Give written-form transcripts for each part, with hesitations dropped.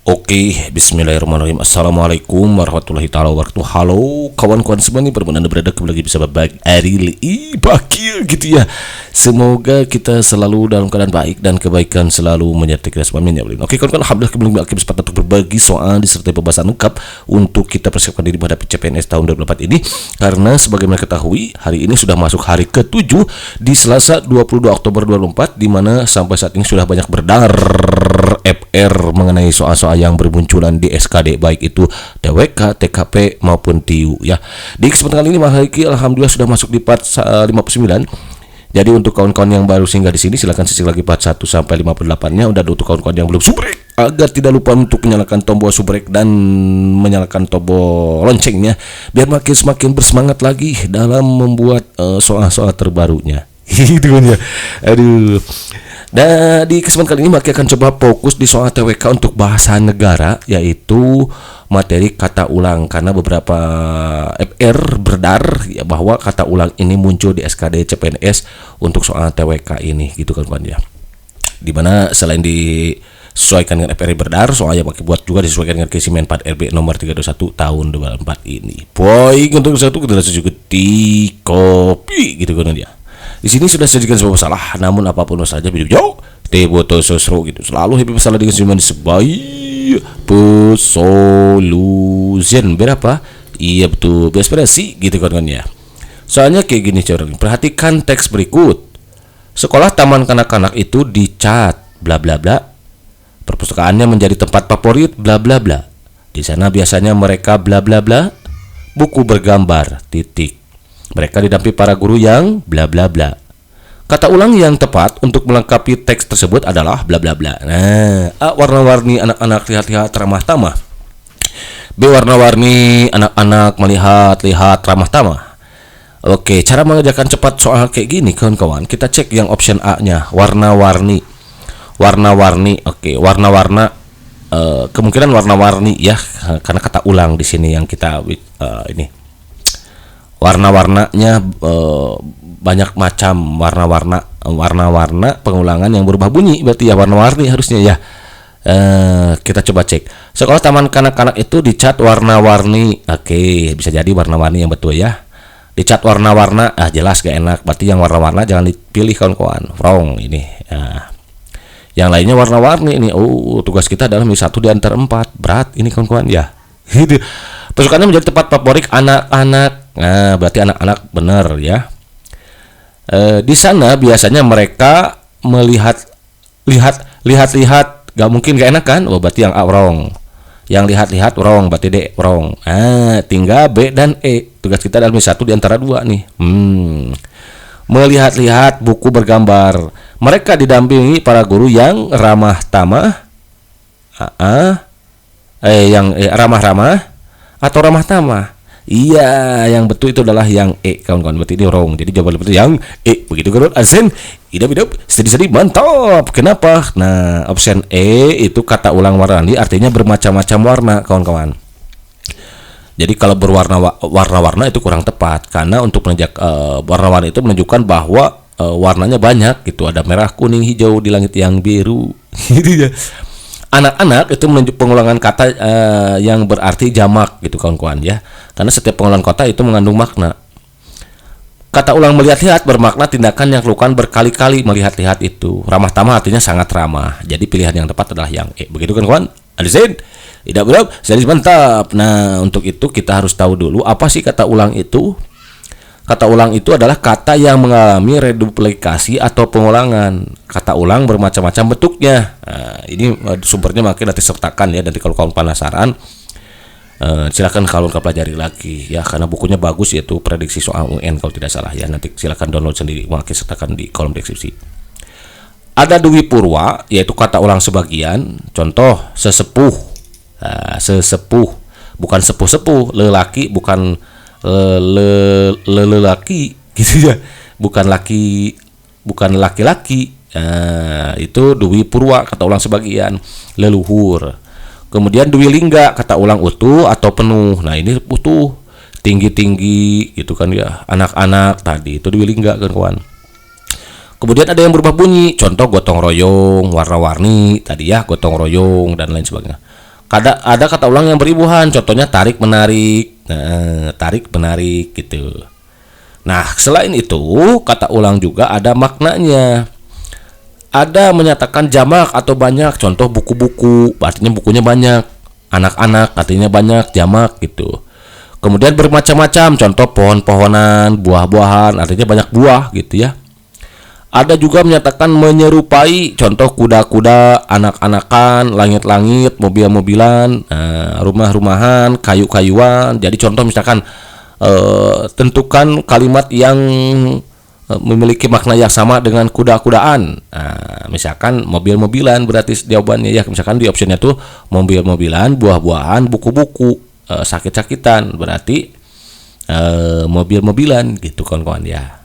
Oke, bismillahirrahmanirrahim. Assalamualaikum warahmatullahi taala wabarakatuh. Halo kawan-kawan semua nih, bermanfaat berada kembali lagi bersama Bang Aril Bakir gitu ya. Semoga kita selalu dalam keadaan baik dan kebaikan selalu menyertai kita semua. Oke kawan-kawan, alhamdulillah kembali lagi kesempatan untuk berbagi soal disertai pembahasan lengkap untuk kita persiapkan diri menghadapi CPNS tahun 2024 ini. Karena sebagaimana ketahui, hari ini sudah masuk hari ke-7 di Selasa 22 Oktober 2024, di mana sampai saat ini sudah banyak berdar FR mengenai soal-soal yang bermunculan di SKD, baik itu TWK, TKP maupun TIU ya. Di kesempatan kali ini alhamdulillah sudah masuk di part 59. Jadi untuk kawan-kawan yang baru singgah di sini, silahkan simak lagi part 1 sampai 58-nya. Udah untuk kawan-kawan yang belum subrek, agar tidak lupa untuk menyalakan tombol subrek dan menyalakan tombol loncengnya, biar semakin bersemangat lagi dalam membuat soal-soal terbarunya. Gitu kan ya. Aduh. Dan di kesempatan kali ini Maki akan coba fokus di soal TWK untuk bahasa negara, yaitu materi kata ulang, karena beberapa FR beredar ya bahwa kata ulang ini muncul di SKD CPNS untuk soal TWK ini gitu kan ya. Dimana selain disesuaikan dengan FR beredar, soalnya Maki buat juga disesuaikan dengan kisi Menpad RB nomor 321 tahun 2024 ini. Poin untuk satu kita juga di kopi gitu kan ya. Di sini sudah sajikan sebuah masalah, namun apapun saja video jauh teboto sosro gitu. Selalu happy masalah dengan senyuman sebaik solution berapa? Iya betul, berespresi gitu kan ya. Soalnya kayak gini corong. Perhatikan teks berikut. Sekolah taman kanak-kanak itu dicat bla bla bla. Perpustakaannya menjadi tempat favorit bla bla bla. Di sana biasanya mereka bla bla bla. Buku bergambar titik. Mereka didampingi para guru yang bla bla bla. Kata ulang yang tepat untuk melengkapi teks tersebut adalah bla bla bla. Nah, A. Warna-warni anak-anak lihat-lihat ramah tamah. B. Warna-warni anak-anak melihat-lihat ramah tamah. Oke, cara mengerjakan cepat soal kayak gini kawan-kawan. Kita cek yang option A-nya, warna-warni. Warna-warni. Oke, warna-warna kemungkinan warna-warni ya, karena kata ulang di sini yang kita ini. Warna-warnanya banyak macam warna-warna pengulangan yang berubah bunyi, berarti ya warna-warni harusnya ya. Kita coba cek. Sekolah taman kanak-kanak itu dicat warna-warni. Oke, bisa jadi warna-warni yang betul ya. Dicat warna-warna, jelas gak enak. Berarti yang warna-warna jangan dipilih kawan-kawan. Wrong ini. Yang lainnya warna-warni ini. Oh, tugas kita adalah milih satu di antara 4. Berat ini kawan-kawan ya. Pasukannya menjadi tempat favorit anak-anak. Nah, berarti anak-anak benar ya. Di sana biasanya mereka lihat, gak mungkin gak enak kan? Oh, berarti yang A wrong. Yang lihat-lihat wrong, berarti D wrong. Tinggal B dan E. Tugas kita adalah satu di antara 2 nih. Melihat-lihat buku bergambar. Mereka didampingi para guru yang ramah tamah. Ramah-ramah atau ramah tamah. Iya, yang betul itu adalah yang E kawan-kawan. Berarti ini wrong. Jadi jawaban betul yang E. Begitu kan? Asen, idap-idap, sedih-sedih, mantap. Kenapa? Nah, option E itu kata ulang warna, artinya bermacam-macam warna kawan-kawan. Jadi kalau berwarna-warna itu kurang tepat, karena untuk warna-warna itu menunjukkan bahwa warnanya banyak gitu. Ada merah, kuning, hijau di langit yang biru. Gitu ya. Anak-anak itu menunjuk pengulangan kata yang berarti jamak gitu kawan-kawan ya. Karena setiap pengulangan kata itu mengandung makna. Kata ulang melihat-lihat bermakna tindakan yang dilakukan berkali-kali. Melihat-lihat itu ramah tamah artinya sangat ramah. Jadi pilihan yang tepat adalah yang E. Begitu kan kawan? Alisin? Tidak benar? Jadi mantap. Nah, untuk itu kita harus tahu dulu apa sih kata ulang itu. Kata ulang itu adalah kata yang mengalami reduplikasi atau pengulangan. Kata ulang bermacam-macam bentuknya. Nah, ini sumbernya makin nanti sertakan ya. Nanti kalau kawan penasaran, silakan kalau pelajari lagi ya, karena bukunya bagus, yaitu prediksi soal UN kalau tidak salah ya. Nanti silakan download sendiri, makin sertakan di kolom deskripsi. Ada Dwi Purwa, yaitu kata ulang sebagian. Contoh sesepuh. Sesepuh, bukan sepuh-sepuh. Lelaki bukan lelaki gitu ya, bukan laki-laki. Itu Dwi Purwa, kata ulang sebagian. Leluhur. Kemudian Dwi Lingga, kata ulang utuh atau penuh. Nah, ini utuh, tinggi-tinggi gitu kan ya. Anak-anak tadi itu Dwi Lingga kan kawan. Kemudian ada yang berubah bunyi, contoh gotong royong, warna-warni tadi ya, gotong royong dan lain sebagainya. Ada kata ulang yang beribuhan, contohnya tarik menarik. Nah, tarik menarik gitu. Nah, selain itu kata ulang juga ada maknanya. Ada menyatakan jamak atau banyak, contoh buku-buku, artinya bukunya banyak. Anak-anak artinya banyak, jamak gitu. Kemudian bermacam-macam, contoh pohon-pohonan, buah-buahan, artinya banyak buah gitu ya. Ada juga menyatakan menyerupai, contoh kuda-kuda, anak-anakan, langit-langit, mobil-mobilan, rumah-rumahan, kayu-kayuan. Jadi contoh misalkan tentukan kalimat yang memiliki makna yang sama dengan kuda-kudaan. Misalkan mobil-mobilan berarti jawabannya ya. Misalkan di optionnya tuh mobil-mobilan, buah-buahan, buku-buku, sakit-sakitan berarti mobil-mobilan gitu kawan-kawan ya.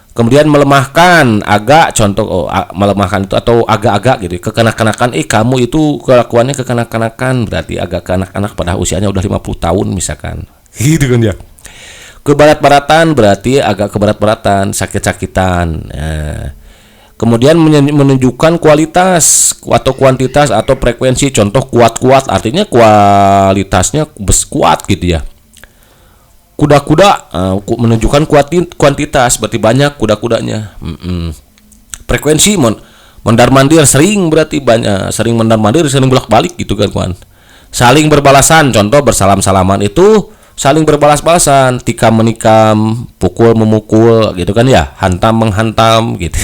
Kemudian melemahkan, agak, contoh melemahkan itu atau agak-agak gitu, kekanak-kanakan, kamu itu kelakuannya kekanak-kanakan, berarti agak kanak-kanak pada usianya udah 50 tahun misalkan. Gitu kan ya. Kebarat-baratan berarti agak kebarat-baratan, sakit-sakitan. Kemudian menunjukkan kualitas atau kuantitas atau frekuensi, contoh kuat-kuat, artinya kualitasnya kuat gitu ya. Kuda-kuda menunjukkan kuantitas, berarti banyak kuda-kudanya. Frekuensi mondar-mandir, sering berarti banyak, sering mondar-mandir, sering bolak-balik gitu kan kawan. Saling berbalasan, contoh bersalam-salaman itu saling berbalas-balasan, tikam menikam, pukul memukul gitu kan ya, hantam menghantam gitu.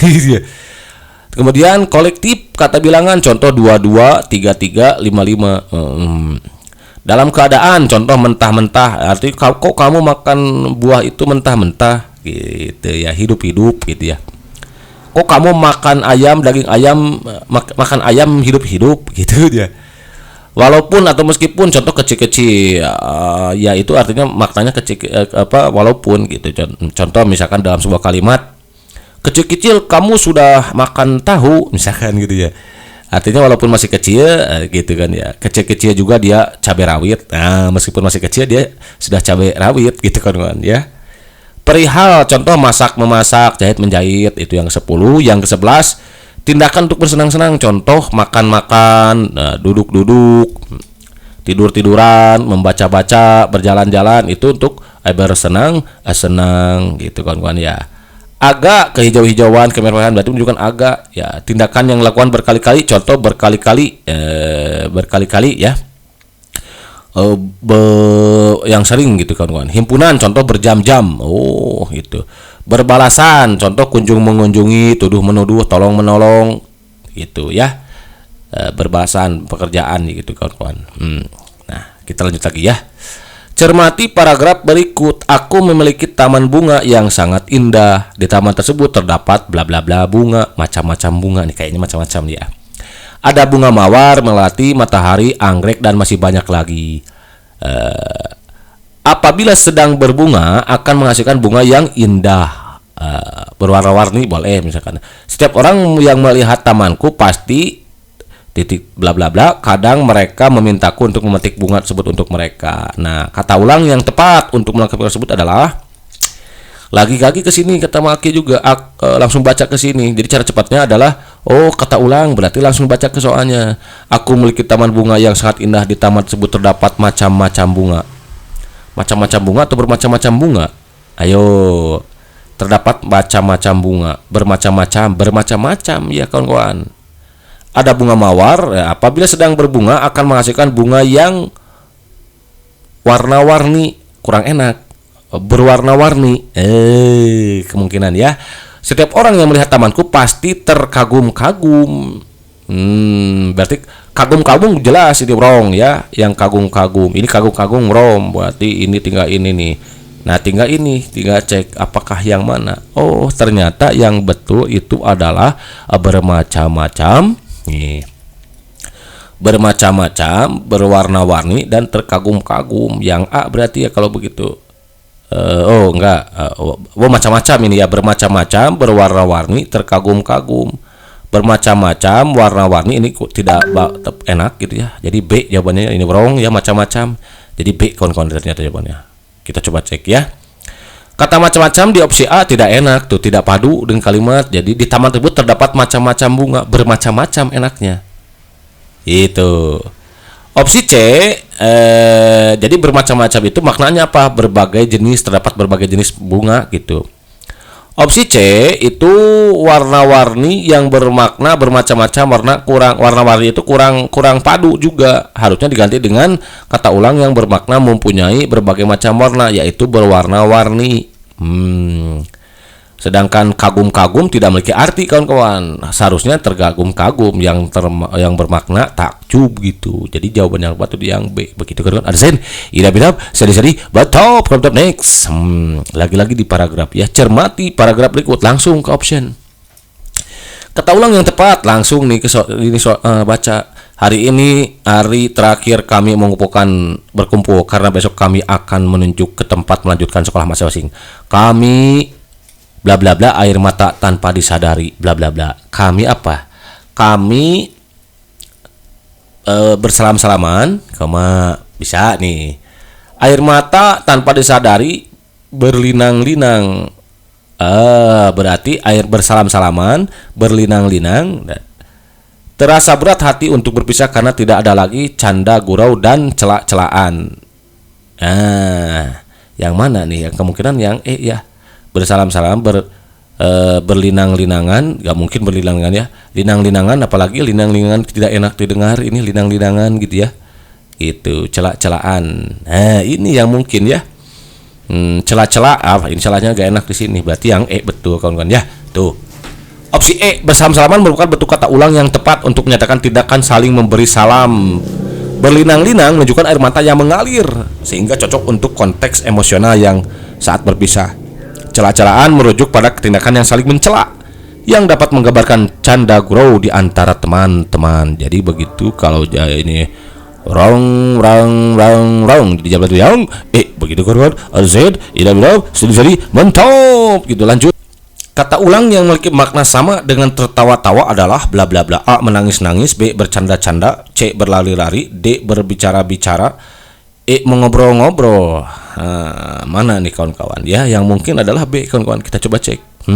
Kemudian kolektif kata bilangan, contoh 22, 33, 55. Dalam keadaan, contoh mentah-mentah, artinya kok kamu makan buah itu mentah-mentah gitu ya, hidup-hidup gitu ya. Kok kamu makan ayam, daging ayam, makan ayam hidup-hidup gitu ya. Walaupun atau meskipun, contoh kecil-kecil, ya itu artinya maknanya kecil, walaupun gitu. Contoh misalkan dalam sebuah kalimat, kecil-kecil kamu sudah makan tahu misalkan gitu ya. Artinya walaupun masih kecil gitu kan ya, kecil-kecil juga dia cabai rawit. Nah, meskipun masih kecil dia sudah cabai rawit gitu kan ya. Perihal, contoh masak memasak, jahit menjahit, itu yang ke-10. Yang ke-11 tindakan untuk bersenang-senang, contoh makan-makan, duduk-duduk, tidur-tiduran, membaca-baca, berjalan-jalan, itu untuk bersenang senang gitu kan ya. Agak kehijau-hijauan, kemerah-merahan berarti menunjukkan agak ya. Tindakan yang dilakukan berkali-kali, contoh berkali-kali ya. Yang sering gitu kan. Himpunan, contoh berjam-jam. Oh gitu. Berbalasan, contoh kunjung mengunjungi, tuduh menuduh, tolong menolong gitu ya. Berbalasan pekerjaan gitu kawan-kawan. Nah, kita lanjut lagi ya. Cermati paragraf berikut. Aku memiliki taman bunga yang sangat indah. Di taman tersebut terdapat bla bla bla bunga, macam-macam bunga nih, kayaknya macam-macam ya. Ada bunga mawar, melati, matahari, anggrek, dan masih banyak lagi. Apabila sedang berbunga akan menghasilkan bunga yang indah, berwarna-warni boleh misalkan. Setiap orang yang melihat tamanku pasti titik bla bla bla, kadang mereka memintaku untuk memetik bunga tersebut untuk mereka. Nah, kata ulang yang tepat untuk melakukan tersebut adalah lagi-lagi ke sini, kata Maki juga langsung baca ke sini. Jadi cara cepatnya adalah kata ulang berarti langsung baca ke soalnya. Aku memiliki taman bunga yang sangat indah, di taman tersebut terdapat macam-macam bunga. Macam-macam bunga atau bermacam-macam bunga? Ayo, terdapat macam-macam bunga, bermacam-macam ya kawan-kawan. Ada bunga mawar, ya, apabila sedang berbunga akan menghasilkan bunga yang warna-warni, kurang enak, berwarna-warni. Kemungkinan ya. Setiap orang yang melihat tamanku pasti terkagum-kagum. Berarti kagum-kagum jelas ini wrong ya. Yang kagum-kagum, ini kagum-kagum wrong. Berarti ini tinggal ini nih. Nah, tinggal cek apakah yang mana. Oh, ternyata yang betul itu adalah bermacam-macam. Nih, bermacam-macam, berwarna-warni, dan terkagum-kagum. Yang A berarti ya kalau begitu. Macam-macam ini ya, bermacam-macam, berwarna-warni, terkagum-kagum. Bermacam-macam, warna-warni, ini tidak enak gitu ya. Jadi B jawabannya, ini wrong ya, macam-macam. Jadi B kawan-kawan ternyata jawabannya. Kita coba cek ya. Kata macam-macam di opsi A tidak enak tuh, tidak padu dengan kalimat. Jadi di taman tersebut terdapat macam-macam bunga, bermacam-macam enaknya. Itu. Opsi C, jadi bermacam-macam itu maknanya apa? Berbagai jenis, terdapat berbagai jenis bunga gitu. Opsi C itu warna-warni yang bermakna bermacam-macam warna-warni itu kurang padu juga. Harusnya diganti dengan kata ulang yang bermakna mempunyai berbagai macam warna, yaitu berwarna-warni. Sedangkan kagum-kagum tidak memiliki arti kawan-kawan. Seharusnya tergagum-kagum yang bermakna takjub gitu. Jadi jawaban yang tepat itu yang B. Begitu kan? Ada sen, idap-idap, seri-seri, batop, next. Lagi-lagi di paragraf ya. Cermati paragraf berikut langsung ke option. Kata ulang yang tepat langsung nih baca. Hari ini hari terakhir kami berkumpul karena besok kami akan menunjuk ke tempat melanjutkan sekolah masing-masing. Kami bla bla bla air mata tanpa disadari bla bla bla. Kami apa? Kami bersalam-salaman, bisa nih. Air mata tanpa disadari berlinang-linang. Berarti air bersalam-salaman, berlinang-linang. Terasa berat hati untuk berpisah karena tidak ada lagi canda gurau dan celak-celaan. Yang mana nih? Yang kemungkinan yang ya. Bersalam-salam, berlinang-linangan, gak mungkin berlinang-linangan ya. Linang-linangan, apalagi linang-linangan tidak enak didengar. Ini linang-linangan gitu ya. Itu celak-celaan. Ini yang mungkin ya. Celah-celah, ini celahnya gak enak di sini. Berarti yang betul kawan-kawan ya. Tuh. Opsi E, bersalam-salaman merupakan bentuk kata ulang yang tepat untuk menyatakan tindakan saling memberi salam. Berlinang-linang menunjukkan air mata yang mengalir sehingga cocok untuk konteks emosional yang saat berpisah. Celah-celahan merujuk pada tindakan yang saling mencela yang dapat menggambarkan canda gurau di antara teman-teman. Jadi begitu kalau ini rong jadi jawab itu yang begitu kawan. Z idam sedih mentop gitu. Lanjut. Kata ulang yang memiliki makna sama dengan tertawa-tawa adalah bla bla bla. A, menangis-nangis. B, bercanda-canda. C, berlari-lari. D, berbicara-bicara. E, mengobrol-ngobrol. Mana nih kawan-kawan ya? Yang mungkin adalah B kawan-kawan. Kita coba cek.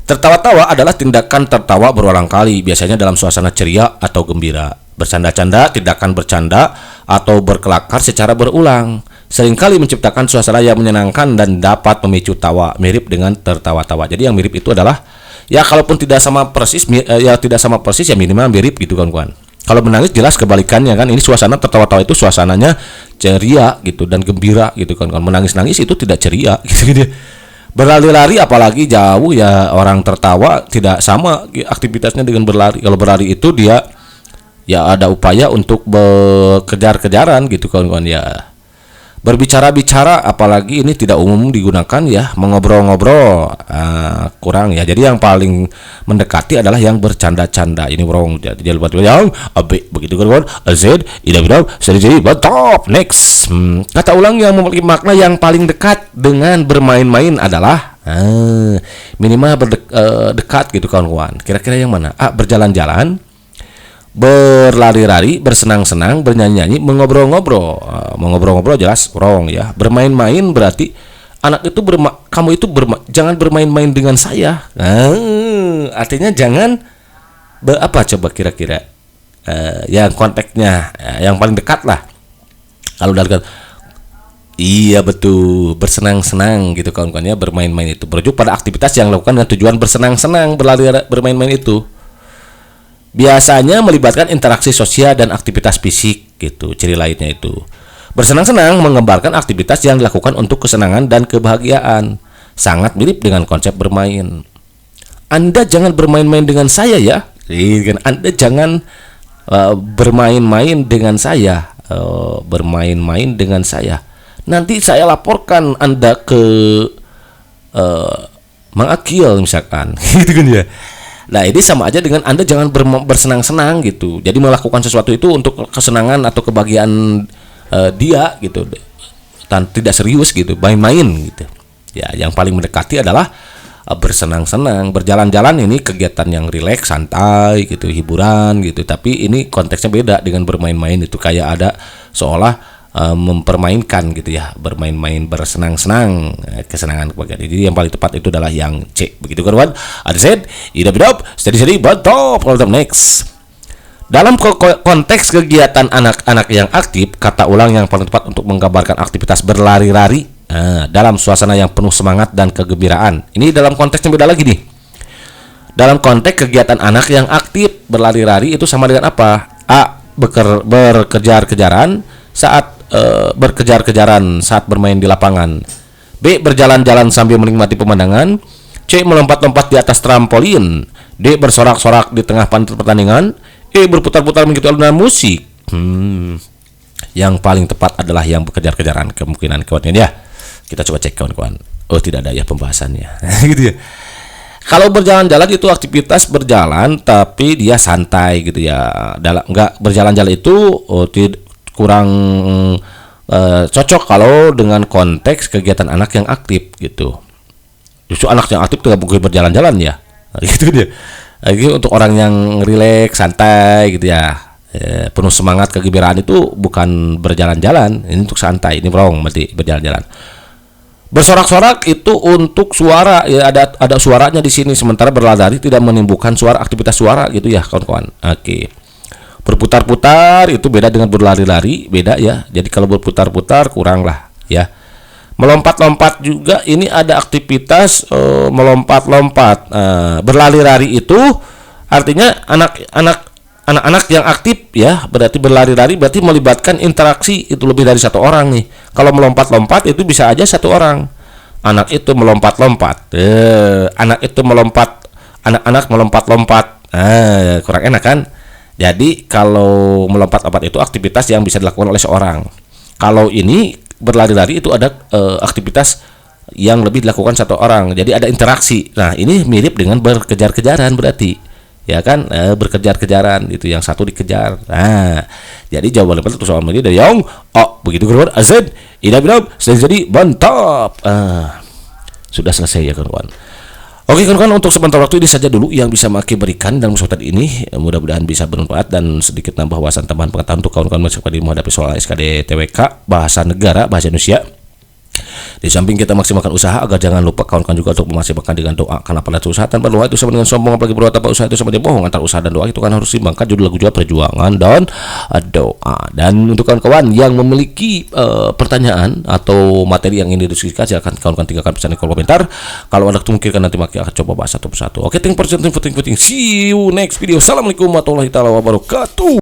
Tertawa-tawa adalah tindakan tertawa berulang kali, biasanya dalam suasana ceria atau gembira. Bercanda-canda, tindakan bercanda atau berkelakar secara berulang, seringkali menciptakan suasana yang menyenangkan dan dapat memicu tawa, mirip dengan tertawa-tawa. Jadi yang mirip itu adalah ya kalaupun tidak sama persis ya minimal mirip gitu kawan-kawan. Kalau menangis jelas kebalikannya kan. Ini suasana tertawa-tawa itu suasananya ceria gitu dan gembira gitu kan. Kalau menangis-nangis itu tidak ceria gitu. Berlari-lari apalagi jauh ya, orang tertawa tidak sama aktivitasnya dengan berlari. Kalau berlari itu dia ya ada upaya untuk kejar-kejaran gitu kawan-kawan ya. Berbicara-bicara apalagi ini tidak umum digunakan ya. Mengobrol-ngobrol kurang ya. Jadi yang paling mendekati adalah yang bercanda-canda. Ini wrong. Jadi yang B begitu kan. Z idam jadi top. Next. Kata ulang yang memiliki makna yang paling dekat dengan bermain-main adalah minimal dekat gitu kawan-kawan. Kira-kira yang mana? A, berjalan-jalan, berlari-lari, bersenang-senang, bernyanyi-nyanyi, mengobrol-ngobrol. Mengobrol-ngobrol jelas wrong ya. Bermain-main berarti anak itu jangan bermain-main dengan saya. Artinya jangan apa coba kira-kira yang konteksnya yang paling dekat lah. Kalau dari iya betul, bersenang-senang gitu kawan-kawan ya. Bermain-main itu merujuk pada aktivitas yang dilakukan dengan tujuan bersenang-senang. Bermain-main itu biasanya melibatkan interaksi sosial dan aktivitas fisik gitu. Ciri lainnya itu bersenang-senang menggambarkan aktivitas yang dilakukan untuk kesenangan dan kebahagiaan. Sangat mirip dengan konsep bermain. Anda jangan bermain-main dengan saya ya. Anda jangan bermain-main dengan saya. Bermain-main dengan saya. Nanti saya laporkan Anda ke Mang Akil misalkan. Gitu kan ya. Nah ini sama aja dengan Anda jangan bersenang-senang gitu. Jadi melakukan sesuatu itu untuk kesenangan atau kebahagiaan dia gitu, dan tidak serius gitu, main-main gitu. Ya yang paling mendekati adalah bersenang-senang. Berjalan-jalan ini kegiatan yang rileks, santai gitu, hiburan gitu. Tapi ini konteksnya beda dengan bermain-main. Itu kayak ada seolah mempermainkan gitu ya, bermain-main, bersenang-senang, kesenangan kebahagiaan. Jadi yang paling tepat itu adalah yang C. Begitu kawan. Ada Z, idap-idap, steady-steady, top next. Dalam konteks kegiatan anak-anak yang aktif, kata ulang yang paling tepat untuk menggambarkan aktivitas berlari-lari dalam suasana yang penuh semangat dan kegembiraan. Ini dalam konteks yang beda lagi nih. Dalam konteks kegiatan anak yang aktif berlari-lari itu sama dengan apa? A. Berkejar-kejaran saat bermain di lapangan. B. Berjalan-jalan sambil menikmati pemandangan. C. Melompat-lompat di atas trampolin. D. Bersorak-sorak di tengah pertandingan. E. Berputar-putar mengikuti alunan musik. Yang paling tepat adalah yang berkejar-kejaran kemungkinan kawan-kawan ya. Kita coba cek kawan-kawan. Oh, tidak ada ya pembahasannya. Gitu ya. Kalau berjalan-jalan itu aktivitas berjalan tapi dia santai gitu ya. Enggak berjalan-jalan itu kurang cocok kalau dengan konteks kegiatan anak yang aktif gitu. Justru anak yang aktif tidak mungkin berjalan-jalan ya. Gitu dia. Lagi untuk orang yang rileks, santai gitu ya. Penuh semangat kegembiraan itu bukan berjalan-jalan, ini untuk santai. Ini wrong berarti berjalan-jalan. Bersorak-sorak itu untuk suara ya, ada suaranya di sini, sementara berlari tidak menimbulkan suara, aktivitas suara gitu ya kawan-kawan. Oke. Berputar-putar itu beda dengan berlari-lari, beda ya. Jadi kalau berputar-putar kurang lah ya. Melompat-lompat juga ini ada aktivitas melompat-lompat. Berlari-lari itu artinya anak-anak yang aktif ya, berarti berlari-lari berarti melibatkan interaksi itu lebih dari satu orang nih. Kalau melompat-lompat itu bisa aja satu orang. Anak itu melompat-lompat. Anak-anak melompat-lompat. Kurang enak kan? Jadi kalau melompat-lompat itu aktivitas yang bisa dilakukan oleh seorang. Kalau ini berlari-lari itu ada aktivitas yang lebih dilakukan satu orang. Jadi ada interaksi. Nah, ini mirip dengan berkejar-kejaran berarti. Ya kan, berkejar-kejaran itu yang satu dikejar. Nah, jadi jawaban itu soal ini dari yang begitu kawan. Azan idam sudah jadi mantap. Sudah selesai ya kawan. Oke kawan, untuk sebentar waktu ini saja dulu yang bisa Maki berikan dalam kesempatan ini. Mudah-mudahan bisa bermanfaat dan sedikit nambah wawasan tambahan pengetahuan untuk kawan-kawan menghadapi soal SKD TWK bahasa negara, bahasa Indonesia. Di samping kita maksimalkan usaha, agar jangan lupa kawan-kawan juga untuk memaksimalkan dengan doa, karena pada usaha tanpa doa itu sama dengan sombong, apalagi berdoa tanpa usaha itu sama dengan bohong. Antara usaha dan doa itu kan harus diimbangkan. Judul lagu juga perjuangan dan doa. Dan untuk kawan-kawan yang memiliki pertanyaan atau materi yang ingin didiskusikan, silakan kawan-kawan tinggalkan pesan di kolom komentar. Kalau ada kemungkinan nanti Maki akan coba bahas satu persatu. Oke, thank you for watching. See you next video. Assalamualaikum warahmatullahi wabarakatuh.